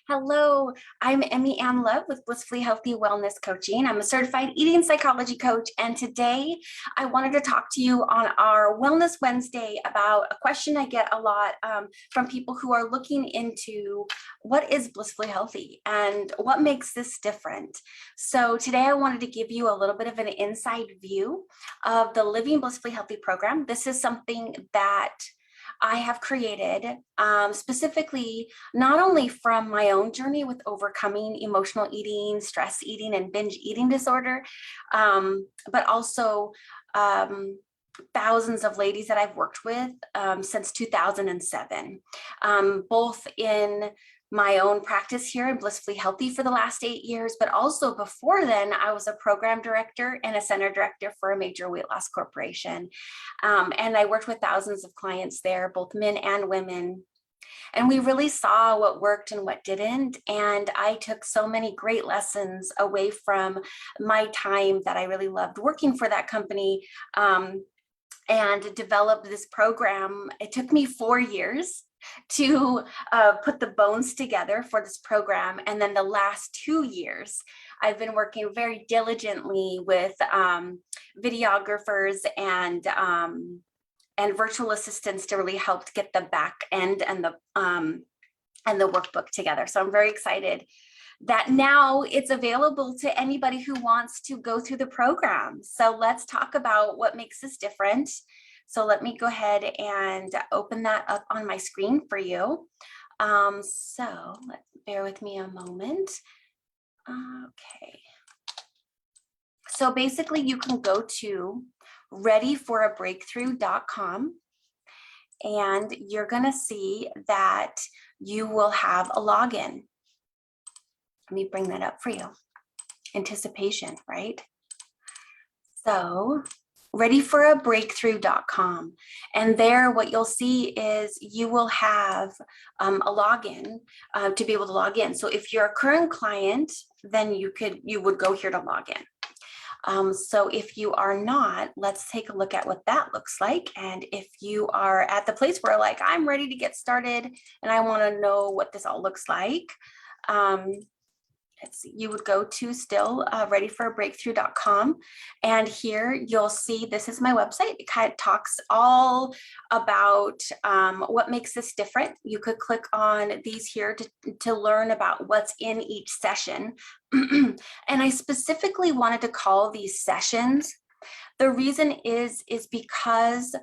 Hello, I'm Emmy Ann Love with Blissfully Healthy Wellness Coaching. I'm a certified eating psychology coach, and today I wanted to talk to you on our Wellness Wednesday about a question I get a lot from people who are looking into what is blissfully healthy and what makes this different. So today I wanted to give you a little bit of an inside view of the Living Blissfully Healthy program. This is something that I have created specifically not only from my own journey with overcoming emotional eating, stress eating, and binge eating disorder, but also thousands of ladies that I've worked with since 2007, both in my own practice here in Blissfully Healthy for the last 8 years, but also before then, I was a program director and a center director for a major weight loss corporation. And I worked with thousands of clients there, both men and women. And we really saw what worked and what didn't. And I took so many great lessons away from my time that I really loved working for that company. And developed this program. It took me 4 years to put the bones together for this program. And then the last 2 years, I've been working very diligently with videographers and virtual assistants to really help get the back end and the workbook together. So I'm very excited that now it's available to anybody who wants to go through the program. So let's talk about what makes this different. So let me go ahead and open that up on my screen for you. So bear with me a moment. Okay. So basically you can go to readyforabreakthrough.com and you're gonna see that you will have a login. Let me bring that up for you. Anticipation, right? So readyforabreakthrough.com. And there, what you'll see is you will have a login to be able to log in. So if you're a current client, then you would go here to log in. So if you are not, let's take a look at what that looks like. And if you are at the place where like, I'm ready to get started and I want to know what this all looks like, let's see, you would go to still readyforabreakthrough.com. And here you'll see, this is my website. It kind of talks all about what makes this different. You could click on these here to learn about what's in each session. And I specifically wanted to call these sessions. The reason is because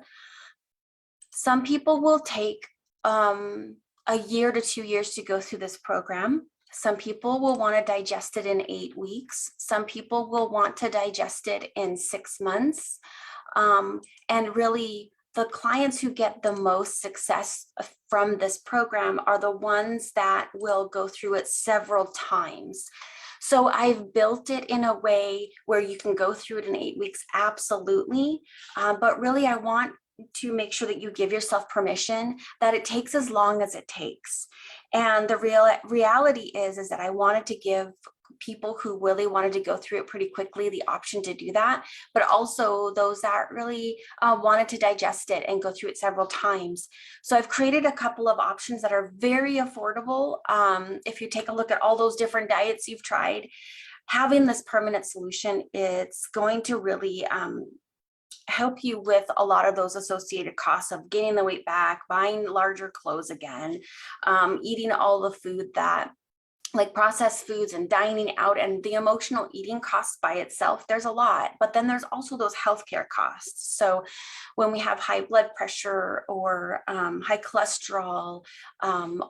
some people will take a year to 2 years to go through this program. Some people will want to digest it in 8 weeks. Some people will want to digest it in 6 months. And really, the clients who get the most success from this program are the ones that will go through it several times. So I've built it in a way where you can go through it in 8 weeks, absolutely. But really, I want to make sure that you give yourself permission that it takes as long as it takes. And the reality is that I wanted to give people who really wanted to go through it pretty quickly the option to do that, but also those that really wanted to digest it and go through it several times. So I've created a couple of options that are very affordable. If you take a look at all those different diets you've tried, having this permanent solution, it's going to really help you with a lot of those associated costs of gaining the weight back, buying larger clothes again, eating all the food that like processed foods and dining out, and the emotional eating costs by itself, there's a lot, but then there's also those healthcare costs. So when we have high blood pressure or high cholesterol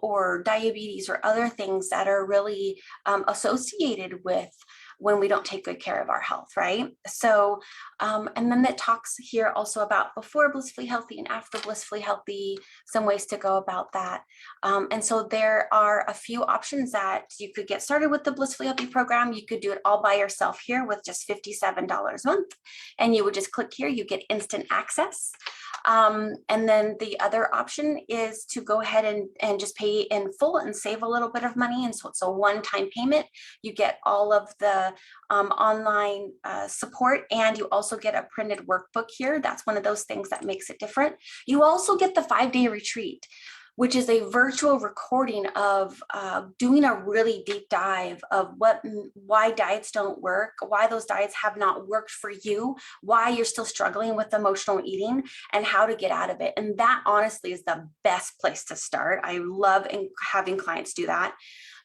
or diabetes or other things that are really associated with when we don't take good care of our health, right? So, and then it talks here also about before blissfully healthy and after blissfully healthy, some ways to go about that. And so there are a few options that you could get started with the Blissfully Healthy program. You could do it all by yourself here with just $57 a month. And you would just click here, you get instant access. And then the other option is to go ahead and just pay in full and save a little bit of money. And so it's a one-time payment. You get all of the online support, and you also get a printed workbook here. That's one of those things that makes it different. You also get the 5-day retreat. which is a virtual recording of doing a really deep dive of why diets don't work, why those diets have not worked for you, why you're still struggling with emotional eating, and how to get out of it. And that honestly is the best place to start. I love having clients do that.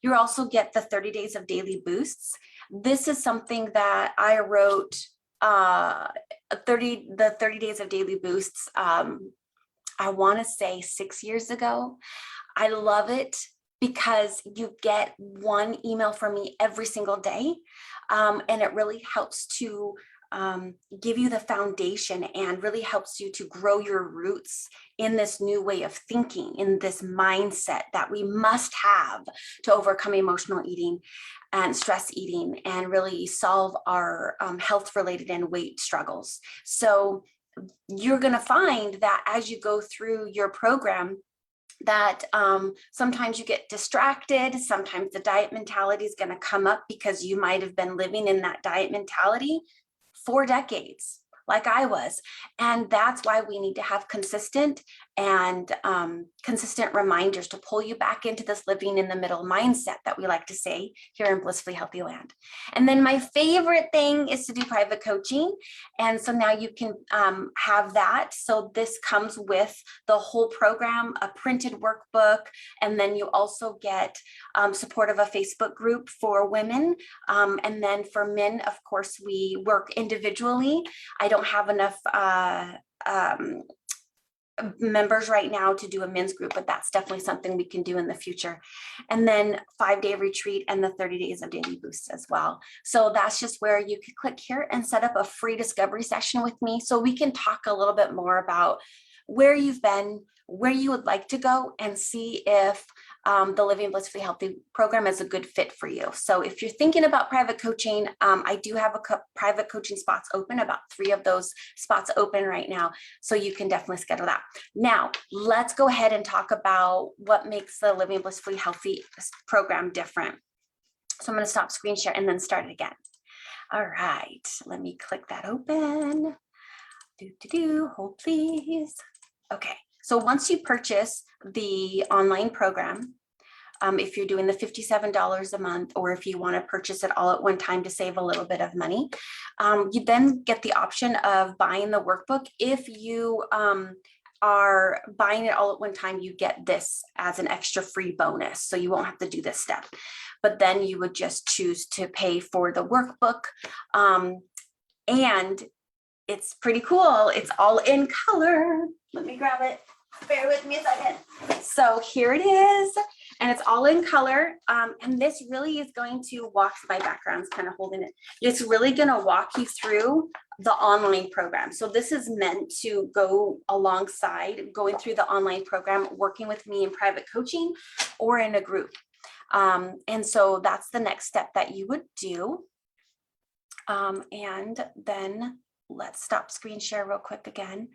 You also get the 30 days of daily boosts. This is something that I wrote, the 30 days of daily boosts, I want to say 6 years ago. I love it because you get one email from me every single day. And it really helps to give you the foundation and really helps you to grow your roots in this new way of thinking, in this mindset that we must have to overcome emotional eating and stress eating and really solve our health related and weight struggles. So you're going to find that as you go through your program, that sometimes you get distracted. Sometimes the diet mentality is going to come up because you might have been living in that diet mentality for decades, like I was. And that's why we need to have consistent reminders to pull you back into this living in the middle mindset that we like to say here in Blissfully Healthy Land. And then my favorite thing is to do private coaching. And so now you can have that. So this comes with the whole program, a printed workbook, and then you also get support of a Facebook group for women. And then for men, of course, we work individually. I don't have enough members right now to do a men's group, but that's definitely something we can do in the future. And then 5-day retreat and the 30 days of daily boosts as well. So that's just where you can click here and set up a free discovery session with me so we can talk a little bit more about where you've been, where you would like to go, and see if the Living Blissfully Healthy program is a good fit for you. So if you're thinking about private coaching, I do have private coaching spots open, about 3 of those spots open right now. So you can definitely schedule that. Now, let's go ahead and talk about what makes the Living Blissfully Healthy program different. So I'm going to stop screen share and then start it again. All right, let me click that open. Hold please. Okay. So once you purchase the online program, if you're doing the $57 a month, or if you want to purchase it all at one time to save a little bit of money, you then get the option of buying the workbook. If you are buying it all at one time, you get this as an extra free bonus. So you won't have to do this step, but then you would just choose to pay for the workbook. And it's pretty cool. It's all in color. Let me grab it. Bear with me a second. So here it is, and it's all in color. And this really is going to walk, my background's kind of holding it. It's really going to walk you through the online program. So this is meant to go alongside going through the online program, working with me in private coaching or in a group. And so that's the next step that you would do. And then let's stop screen share real quick again.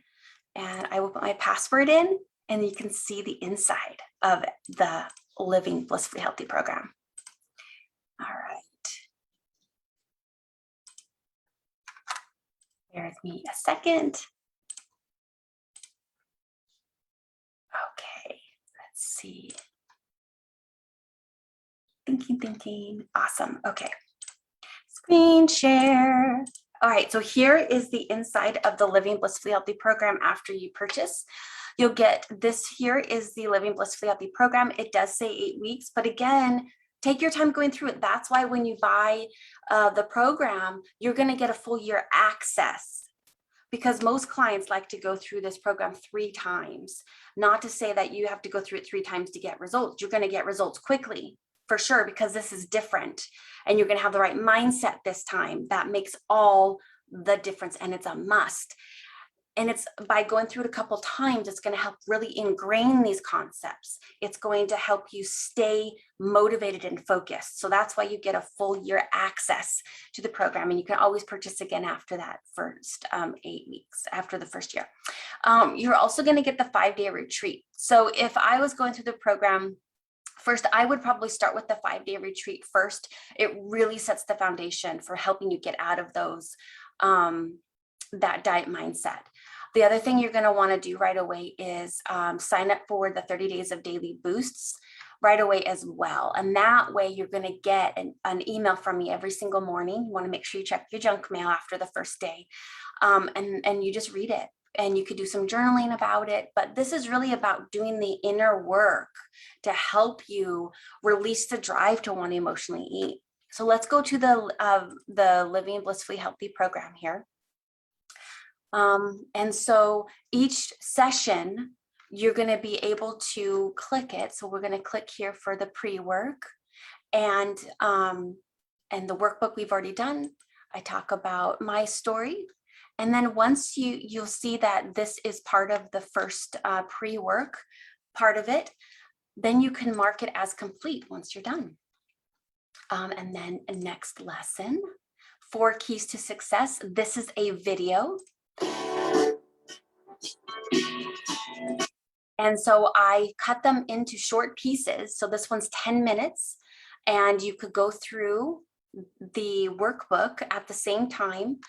And I will put my password in, and you can see the inside of the Living Blissfully Healthy program. All right. Bear with me a second. Okay, let's see. Thinking. Awesome. Okay. Screen share. All right, so here is the inside of the Living Blissfully Healthy program after you purchase. You'll get this here is the Living Blissfully Healthy program. It does say 8 weeks, but again, take your time going through it. That's why when you buy the program, you're going to get a full year access, because most clients like to go through this program 3 times. Not to say that you have to go through it 3 times to get results. You're going to get results quickly, for sure, because this is different, and you're going to have the right mindset this time. That makes all the difference, and it's a must. And it's by going through it a couple times, it's going to help really ingrain these concepts. It's going to help you stay motivated and focused. So that's why you get a full year access to the program, and you can always purchase again after that first 8 weeks, after the first year. You're also going to get the 5-day retreat. So if I was going through the program, first, I would probably start with the 5-day retreat first. It really sets the foundation for helping you get out of those that diet mindset. The other thing you're going to want to do right away is sign up for the 30 days of daily boosts right away as well. And that way you're going to get an email from me every single morning. You want to make sure you check your junk mail after the first day. And you just read it, and you could do some journaling about it. But this is really about doing the inner work to help you release the drive to want to emotionally eat. So let's go to the Living Blissfully Healthy program here. And so each session, you're going to be able to click it. So we're going to click here for the pre-work, and the workbook we've already done. I talk about my story. And then once you'll see that this is part of the first pre-work part of it, then you can mark it as complete once you're done. And then next lesson, 4 keys to success. This is a video. And so I cut them into short pieces. So this one's 10 minutes, and you could go through the workbook at the same time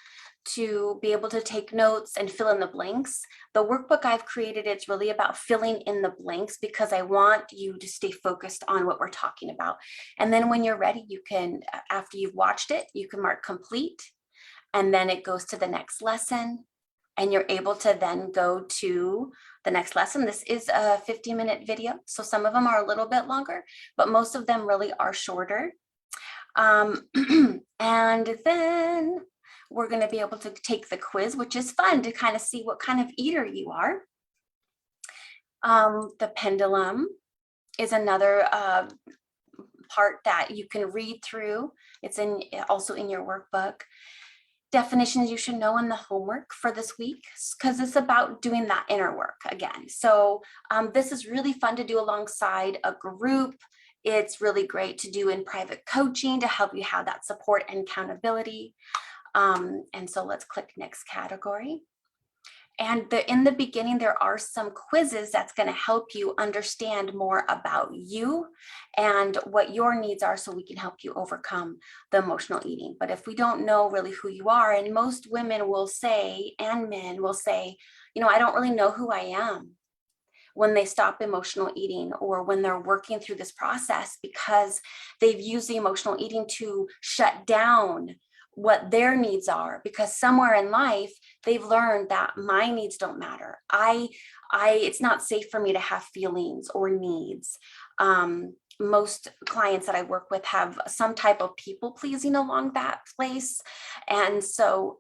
to be able to take notes and fill in the blanks. The workbook I've created, it's really about filling in the blanks because I want you to stay focused on what we're talking about. And then when you're ready, you can, after you've watched it, you can mark complete, and then it goes to the next lesson. And you're able to then go to the next lesson. This is a 50-minute video. So some of them are a little bit longer, but most of them really are shorter. And then we're going to be able to take the quiz, which is fun to kind of see what kind of eater you are. The pendulum is another part that you can read through. It's also in your workbook. Definitions you should know in the homework for this week, because it's about doing that inner work again. So this is really fun to do alongside a group. It's really great to do in private coaching to help you have that support and accountability. And so let's click next category. And in the beginning, there are some quizzes that's going to help you understand more about you and what your needs are, so we can help you overcome the emotional eating. But if we don't know really who you are, and most women will say, and men will say, you know, I don't really know who I am when they stop emotional eating, or when they're working through this process, because they've used the emotional eating to shut down what their needs are, because somewhere in life they've learned that my needs don't matter. It's not safe for me to have feelings or needs. Most clients that I work with have some type of people pleasing along that place. And so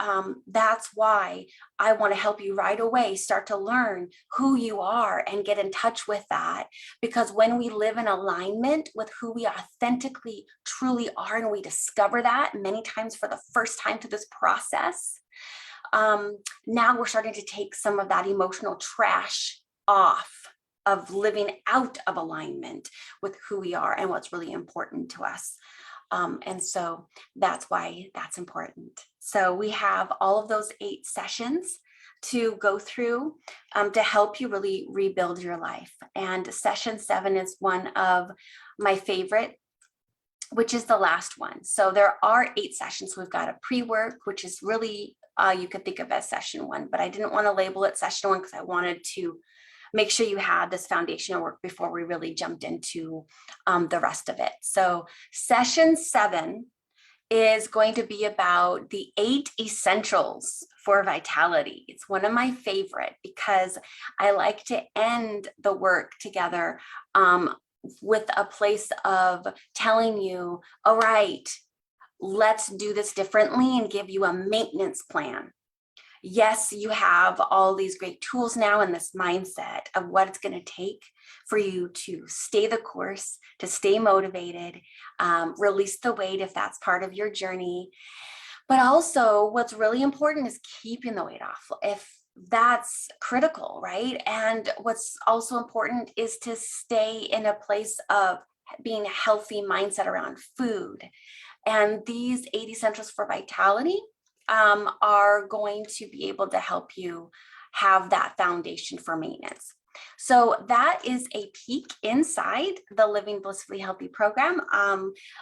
that's why I want to help you right away start to learn who you are and get in touch with that. Because when we live in alignment with who we authentically truly are, and we discover that many times for the first time through this process, now we're starting to take some of that emotional trash off of living out of alignment with who we are and what's really important to us. And so that's why that's important. So we have all of those 8 sessions to go through to help you really rebuild your life. And session 7 is one of my favorite, which is the last one. So there are 8 sessions. We've got a pre-work, which is really, you could think of as session 1, but I didn't want to label it session 1 because I wanted to make sure you had this foundational work before we really jumped into the rest of it. So session 7 is going to be about the 8 essentials for vitality. It's one of my favorite because I like to end the work together with a place of telling you, all right, let's do this differently, and give you a maintenance plan. Yes, you have all these great tools now and this mindset of what it's going to take for you to stay the course, to stay motivated, release the weight if that's part of your journey. But also what's really important is keeping the weight off, if that's critical, right? And what's also important is to stay in a place of being a healthy mindset around food. And these 8 essentials for vitality are going to be able to help you have that foundation for maintenance. So that is a peek inside the Living Blissfully Healthy program.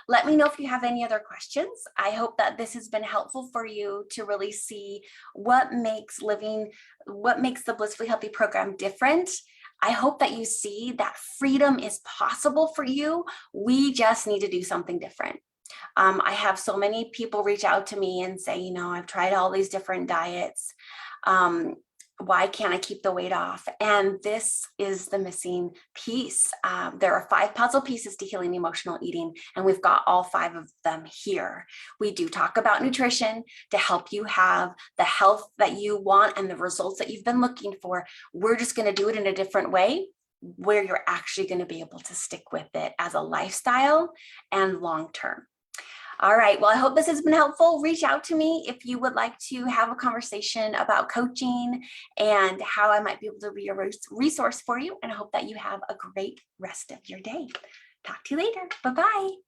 Let me know if you have any other questions. I hope that this has been helpful for you to really see what makes the Blissfully Healthy program different. I hope that you see that freedom is possible for you. We just need to do something different. I have so many people reach out to me and say, I've tried all these different diets. Why can't I keep the weight off? And this is the missing piece. There are 5 puzzle pieces to healing emotional eating, and we've got all 5 of them here. We do talk about nutrition to help you have the health that you want and the results that you've been looking for. We're just going to do it in a different way, where you're actually going to be able to stick with it as a lifestyle and long term. All right. Well, I hope this has been helpful. Reach out to me if you would like to have a conversation about coaching and how I might be able to be a resource for you. And I hope that you have a great rest of your day. Talk to you later. Bye-bye.